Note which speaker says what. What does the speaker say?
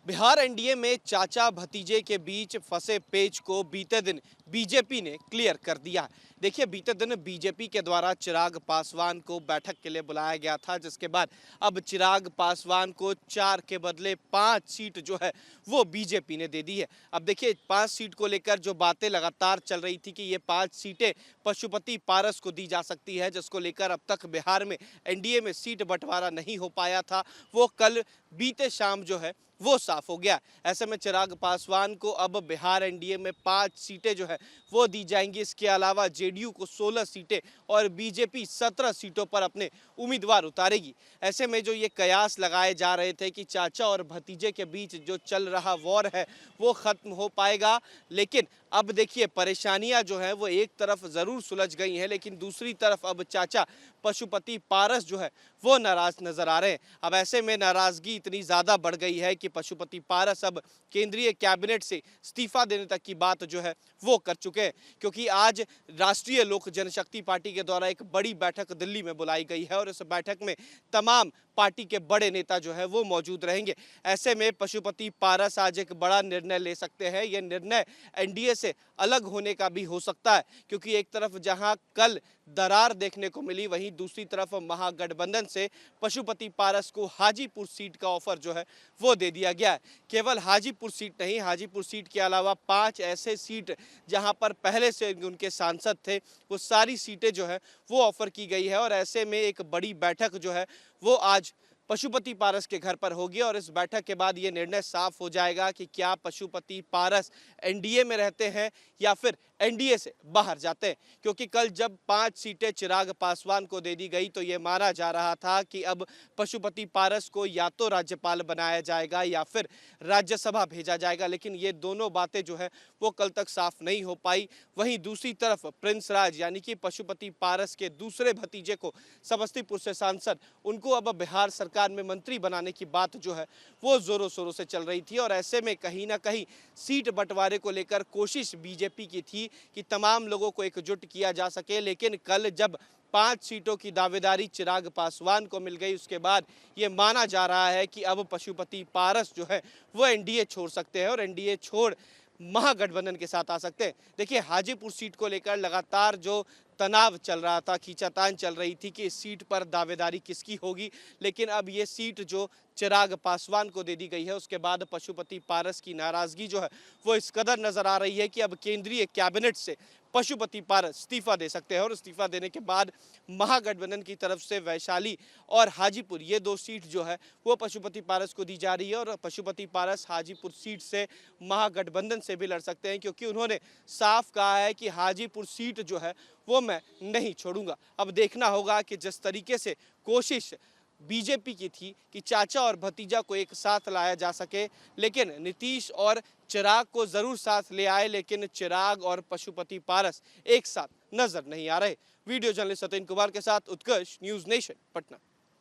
Speaker 1: Bihar NDA में चाचा भतीजे के बीच फंसे पेच को बीते दिन बीजेपी ने क्लियर कर दिया। देखिए, बीते दिन बीजेपी के द्वारा चिराग पासवान को बैठक के लिए बुलाया गया था, जिसके बाद अब चिराग पासवान को 4 के बदले 5 सीट जो है वो बीजेपी ने दे दी है। अब देखिए, 5 सीट को लेकर जो बातें लगातार चल रही थी कि ये 5 सीटें पशुपति पारस को दी जा सकती है, जिसको लेकर अब तक बिहार में एनडीए में सीट बंटवारा नहीं हो पाया था, वो कल बीते शाम जो है वो साफ हो गया। ऐसे में चिराग पासवान को अब बिहार एनडीए में 5 सीटें जो है वो दी जाएंगी। इसके अलावा जेडीयू को 16 सीटें और बीजेपी 17 सीटों पर अपने उम्मीदवार उतारेगी। ऐसे में जो ये कयास लगाए जा रहे थे कि चाचा और भतीजे के बीच जो चल रहा वॉर है वो खत्म हो पाएगा, लेकिन अब देखिए, परेशानियां जो है वो एक तरफ जरूर सुलझ गई हैं, लेकिन दूसरी तरफ अब चाचा पशुपति पारस जो है वो नाराज नजर आ रहे हैं। अब ऐसे में नाराजगी इतनी ज्यादा बढ़ गई है कि पशुपति पारस अब केंद्रीय कैबिनेट से इस्तीफा देने तक की बात जो है वो कर चुके हैं, क्योंकि आज राष्ट्रीय लोक जनशक्ति पार्टी के द्वारा एक बड़ी बैठक दिल्ली में बुलाई गई है और इस बैठक में तमाम पार्टी के बड़े नेता जो है वो मौजूद रहेंगे। ऐसे में पशुपति पारस आज एक बड़ा निर्णय ले सकते हैं। यह निर्णय एनडीए से अलग होने का भी हो सकता है, क्योंकि एक तरफ जहां कल दरार देखने को मिली, वहीं दूसरी तरफ महागठबंधन से पशुपति पारस को हाजीपुर सीट का ऑफर जो है वो दे दिया गया है। केवल हाजीपुर सीट नहीं, हाजीपुर सीट के अलावा 5 ऐसे सीट जहां पर पहले से उनके सांसद थे, वो सारी सीटें जो है वो ऑफर की गई है। और ऐसे में एक बड़ी बैठक जो है वो आज पशुपति पारस के घर पर होगी और इस बैठक के बाद ये निर्णय साफ हो जाएगा कि क्या पशुपति पारस एनडीए में रहते हैं या फिर एनडीए से बाहर जाते हैं। क्योंकि कल जब 5 सीटें चिराग पासवान को दे दी गई तो ये माना जा रहा था कि अब पशुपति पारस को या तो राज्यपाल बनाया जाएगा या फिर राज्यसभा भेजा जाएगा, लेकिन ये दोनों बातें जो है वो कल तक साफ नहीं हो पाई। वहीं दूसरी तरफ प्रिंस राज यानी कि पशुपति पारस के दूसरे भतीजे को समस्तीपुर से सांसद, उनको अब बिहार सरकार में मंत्री बनाने की बात जो है वो जोरों शोरों से चल रही थी। और ऐसे में कहीं ना कहीं सीट बंटवारे को लेकर कोशिश बीजेपी की थी कि तमाम लोगों को एकजुट किया जा सके, लेकिन कल जब 5 सीटों की दावेदारी चिराग पासवान को मिल गई, उसके बाद ये माना जा रहा है कि अब पशुपति पारस जो है वो एनडीए छोड़ सकते हैं और एनडीए छोड़ महागठबंधन के साथ आ सकते हैं। देखिए, हाजीपुर सीट को लेकर लगातार जो तनाव चल रहा था, खींचातान चल रही थी कि इस सीट पर दावेदारी किसकी होगी, लेकिन अब ये सीट जो चिराग पासवान को दे दी गई है, उसके बाद पशुपति पारस की नाराजगी जो है वो इस कदर नजर आ रही है कि अब केंद्रीय कैबिनेट से पशुपति पारस इस्तीफा दे सकते हैं और इस्तीफा देने के बाद महागठबंधन की तरफ से वैशाली और हाजीपुर, ये 2 सीट जो है वो पशुपति पारस को दी जा रही है। और पशुपति पारस हाजीपुर सीट से महागठबंधन से भी लड़ सकते हैं, क्योंकि उन्होंने साफ कहा है कि हाजीपुर सीट जो है वो मैं नहीं छोड़ूंगा। अब देखना होगा कि जिस तरीके से कोशिश बीजेपी की थी कि चाचा और भतीजा को एक साथ लाया जा सके, लेकिन नीतीश और चिराग को जरूर साथ ले आए, लेकिन चिराग और पशुपति पारस एक साथ नजर नहीं आ रहे। वीडियो जर्नलिस्ट सत्येंद्र कुमार के साथ उत्कर्ष, न्यूज़ नेशन, पटना।